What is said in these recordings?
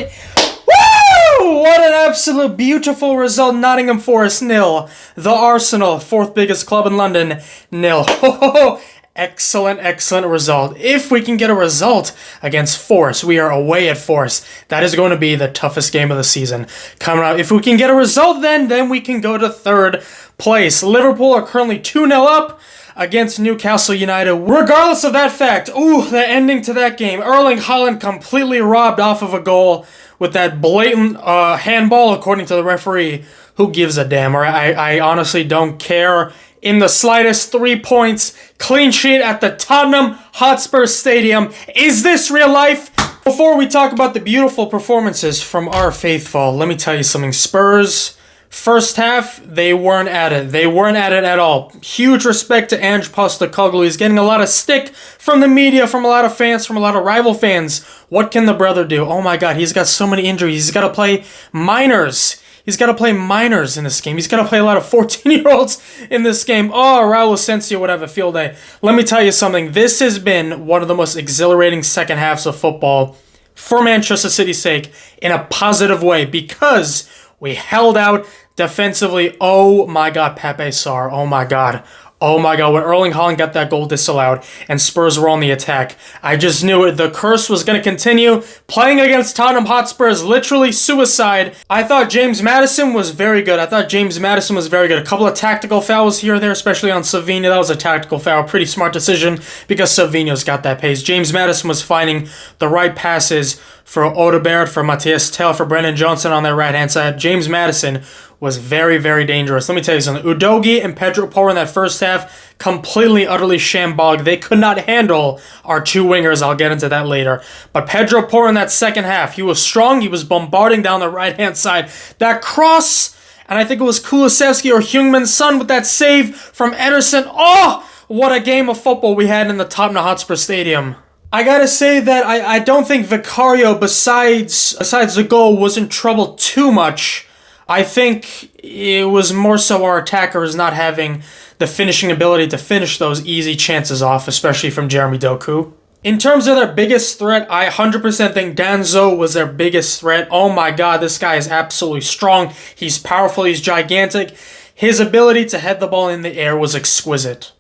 Woo! What an absolute beautiful result. Nottingham Forest 0. The Arsenal, fourth biggest club in London, 0. Excellent result. If we can get a result against Forest, we are away at Forest. That is going to be the toughest game of the season coming up. If we can get a result then we can go to third place. Liverpool are currently 2-0 up against Newcastle United. Regardless of that fact, the ending to that game. Erling Haaland completely robbed off of a goal with that blatant handball, according to the referee. Who gives a damn? Or I honestly don't care in the slightest. 3 points, clean sheet at the Tottenham Hotspur Stadium. Is this real life? Before we talk about the beautiful performances from our faithful, let me tell you something. Spurs, first half, they weren't at it. They weren't at it at all. Huge respect to Ange Postecoglou. He's getting a lot of stick from the media, from a lot of fans, from a lot of rival fans. What can the brother do? Oh my God, he's got so many injuries. He's got to play minors. He's got to play minors in this game. He's got to play a lot of 14-year-olds in this game. Oh, Raul Asensio would have a field day. Let me tell you something. This has been one of the most exhilarating second halves of football for Manchester City's sake in a positive way because we held out defensively. Oh my God, Pepe Sarr. Oh my God. Oh my God, when Erling Haaland got that goal disallowed and Spurs were on the attack, I just knew it. The curse was going to continue. Playing against Tottenham Hotspur is literally suicide. I thought James Maddison was very good. A couple of tactical fouls here or there, especially on Savinho. That was a tactical foul. Pretty smart decision because Savinho's got that pace. James Maddison was finding the right passes for Odegaard, for Matthias Tell, for Brennan Johnson on their right-hand side. James Maddison was very dangerous. Let me tell you something. Udogie and Pedro Porro in that first half, completely, utterly shambolic. They could not handle our two wingers. I'll get into that later. But Pedro Porro in that second half, he was strong. He was bombarding down the right-hand side. That cross, and I think it was Kulusevski or Heung-Min Son with that save from Ederson. Oh, what a game of football we had in the Tottenham Hotspur Stadium. I gotta say that I don't think Vicario, besides the goal, was in trouble too much. I think it was more so our attackers not having the finishing ability to finish those easy chances off, especially from Jeremy Doku. In terms of their biggest threat, I 100% think Danzo was their biggest threat. Oh my God, this guy is absolutely strong. He's powerful, he's gigantic. His ability to head the ball in the air was exquisite.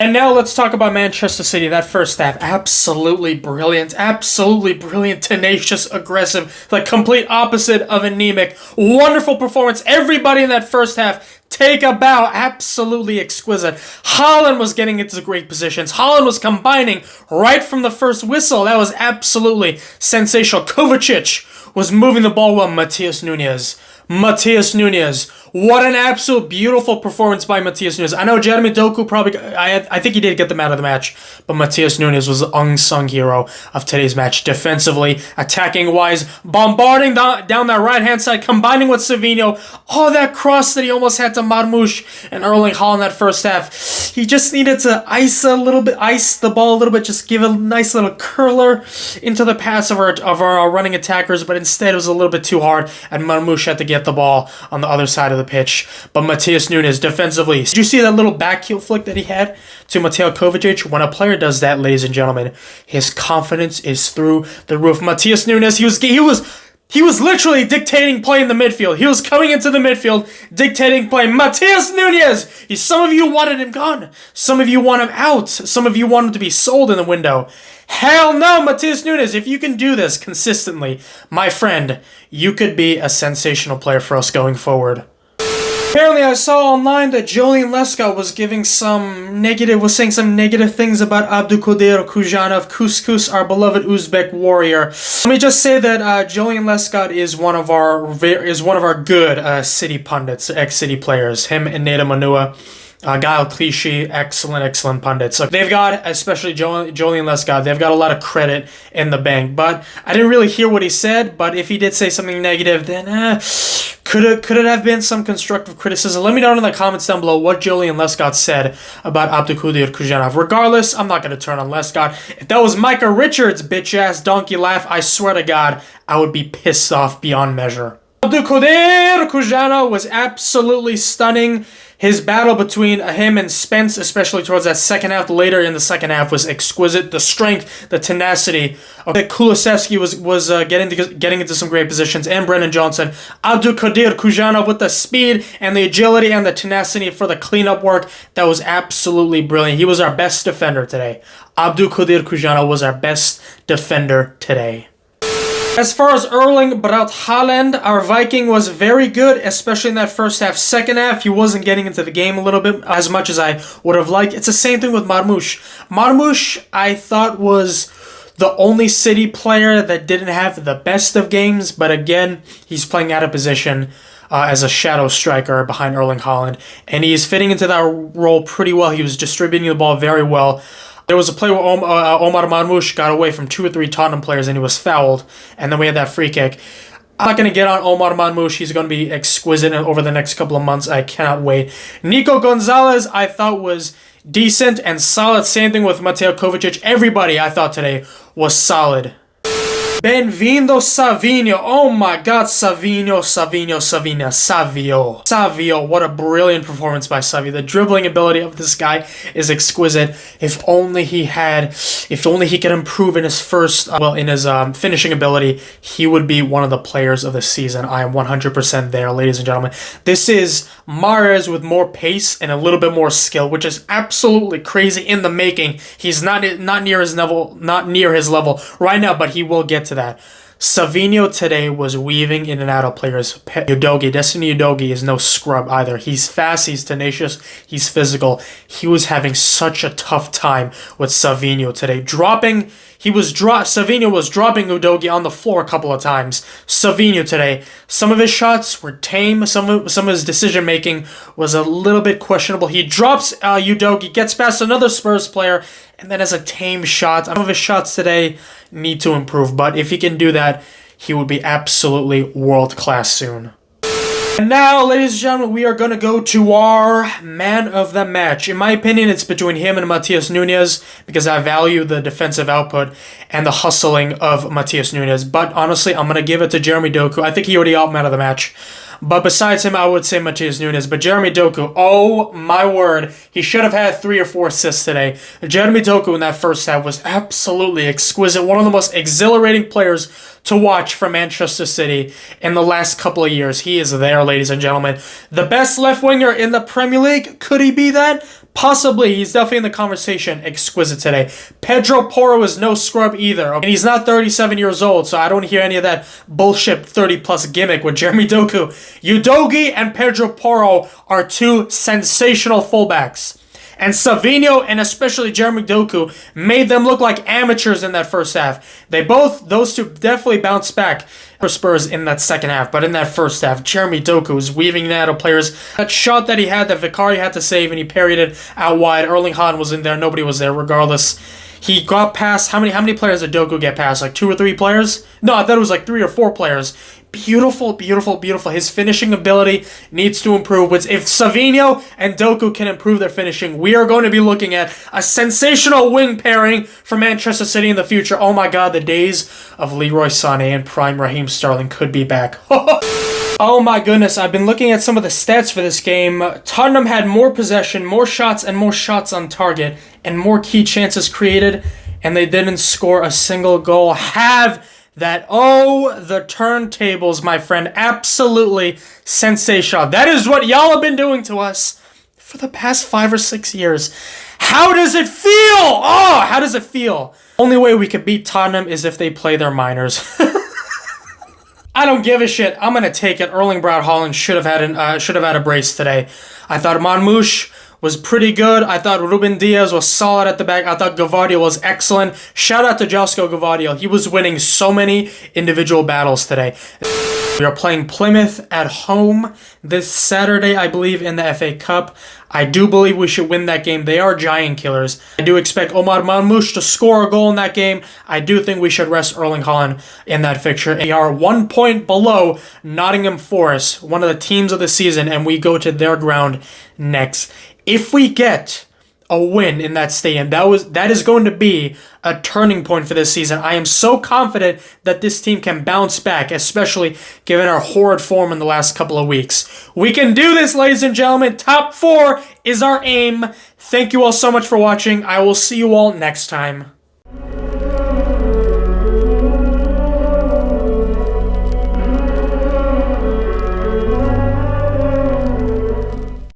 And now let's talk about Manchester City. That first half, absolutely brilliant, tenacious, aggressive, the complete opposite of anemic. Wonderful performance. Everybody in that first half, take a bow, absolutely exquisite. Haaland was getting into great positions. Haaland was combining right from the first whistle. That was absolutely sensational. Kovacic was moving the ball well. Matheus Nunes. What an absolute beautiful performance by Matheus Nunes. I know Jeremy Doku probably, I think he did get them out of the match, but Matheus Nunes was the unsung hero of today's match. Defensively, attacking-wise, bombarding down that right-hand side, combining with Savinho. Oh, that cross that he almost had to Marmoush and Erling Haaland that first half. He just needed to ice the ball a little bit, just give a nice little curler into the pass of our running attackers, but instead it was a little bit too hard, and Marmoush had to get the ball on the other side of the pitch. But Matheus Nunes defensively, did you see that little back heel flick that he had to Mateo Kovacic? When a player does that, ladies and gentlemen, his confidence is through the roof. Matheus Nunes, he was literally dictating play in the midfield. He was coming into the midfield, dictating play. Matheus Nunes! Some of you wanted him gone. Some of you want him out. Some of you want him to be sold in the window. Hell no, Matheus Nunes. If you can do this consistently, my friend, you could be a sensational player for us going forward. Apparently, I saw online that Julian Lescott was saying some negative things about Abdulkadir Khusanov, Couscous, our beloved Uzbek warrior. Let me just say that Julian Lescott is one of our good City pundits, ex-City players. Him and Neda Manua. Gael Clichy, excellent pundits. So they've got, especially Julian Lescott, they've got a lot of credit in the bank. But I didn't really hear what he said, but if he did say something negative, then could it have been some constructive criticism? Let me know in the comments down below what Julian Lescott said about Abdulkadir Khusanov. Regardless, I'm not going to turn on Lescott. If that was Micah Richards' bitch-ass donkey laugh, I swear to God, I would be pissed off beyond measure. Abdulkadir Khusanov was absolutely stunning. His battle between him and Spence, especially towards that second half, later in the second half, was exquisite. The strength, the tenacity. Okay, Kulusevski was getting into some great positions, and Brennan Johnson. Abdulkadir Khusanov with the speed and the agility and the tenacity for the cleanup work. That was absolutely brilliant. He was our best defender today. Abdulkadir Khusanov was our best defender today. As far as Erling Braut Haaland, our Viking was very good, especially in that first half. Second half, he wasn't getting into the game a little bit as much as I would have liked. It's the same thing with Marmoush. Marmoush, I thought, was the only City player that didn't have the best of games, but again, he's playing out of position as a shadow striker behind Erling Haaland, and he's fitting into that role pretty well. He was distributing the ball very well. There was a play where Omar Marmoush got away from 2 or 3 Tottenham players and he was fouled. And then we had that free kick. I'm not going to get on Omar Marmoush. He's going to be exquisite over the next couple of months. I cannot wait. Nico Gonzalez, I thought, was decent and solid. Same thing with Mateo Kovacic. Everybody, I thought, today was solid. Benvindo Savinho. Oh my God, Savio. What a brilliant performance by Savio. The dribbling ability of this guy is exquisite. If only he could improve in his finishing ability, he would be one of the players of the season. I am 100% there, ladies and gentlemen. This is Mahrez with more pace and a little bit more skill, which is absolutely crazy in the making. He's not near his level right now, but he will get to that. Savinho today was weaving in and out of players. Destiny Udogie is no scrub either. He's fast, he's tenacious, he's physical. He was having such a tough time with Savinho today. Savinho was dropping Udogie on the floor a couple of times. Savinho today, some of his shots were tame. Some of his decision making was a little bit questionable. He drops Udogie, gets past another Spurs player, and then has a tame shot. Some of his shots today need to improve, but if he can do that, he would be absolutely world-class soon. And now, ladies and gentlemen, we are going to go to our man of the match. In my opinion, it's between him and Matheus Nunes because I value the defensive output and the hustling of Matheus Nunes. But honestly, I'm going to give it to Jeremy Doku. I think he already out man of the match. But besides him, I would say Matheus Nunes. But Jeremy Doku, oh my word, he should have had 3 or 4 assists today. Jeremy Doku in that first half was absolutely exquisite. One of the most exhilarating players to watch for Manchester City in the last couple of years. He is there, ladies and gentlemen. The best left winger in the Premier League. Could he be that? Possibly. He's definitely in the conversation. Exquisite today. Pedro Porro is no scrub either. And he's not 37 years old, so I don't hear any of that bullshit 30-plus gimmick with Jeremy Doku. Udogie and Pedro Porro are 2 sensational fullbacks. And Savinho and especially Jeremy Doku made them look like amateurs in that first half. Those two definitely bounced back for Spurs in that second half. But in that first half, Jeremy Doku was weaving out of players. That shot that he had, that Vicari had to save, and he parried it out wide. Erling Haaland was in there. Nobody was there regardless. He got past, how many players did Doku get past? Like 2 or 3 players? No, I thought it was like 3 or 4 players. Beautiful. His finishing ability needs to improve. If Savinho and Doku can improve their finishing, we are going to be looking at a sensational wing pairing for Manchester City in the future. Oh my God, the days of Leroy Sané and prime Raheem Sterling could be back. Oh my goodness, I've been looking at some of the stats for this game. Tottenham had more possession, more shots on target, and more key chances created, and they didn't score a single goal. The turntables, my friend. Absolutely sensational. That is what y'all have been doing to us for the past 5 or 6 years. How does it feel? Oh, how does it feel? Only way we could beat Tottenham is if they play their minors. I don't give a shit. I'm gonna take it. Erling Braut Haaland should have had a brace today. I thought Marmoush was pretty good. I thought Ruben Diaz was solid at the back. I thought Gvardiol was excellent. Shout out to Josko Gvardiol. He was winning so many individual battles today. We are playing Plymouth at home this Saturday, I believe, in the FA Cup. I do believe we should win that game. They are giant killers. I do expect Omar Marmoush to score a goal in that game. I do think we should rest Erling Haaland in that fixture. We are 1 point below Nottingham Forest, one of the teams of the season, and we go to their ground next. If we get a win in that stadium. That is going to be a turning point for this season. I am so confident that this team can bounce back, especially given our horrid form in the last couple of weeks. We can do this, ladies and gentlemen. Top 4 is our aim. Thank you all so much for watching. I will see you all next time.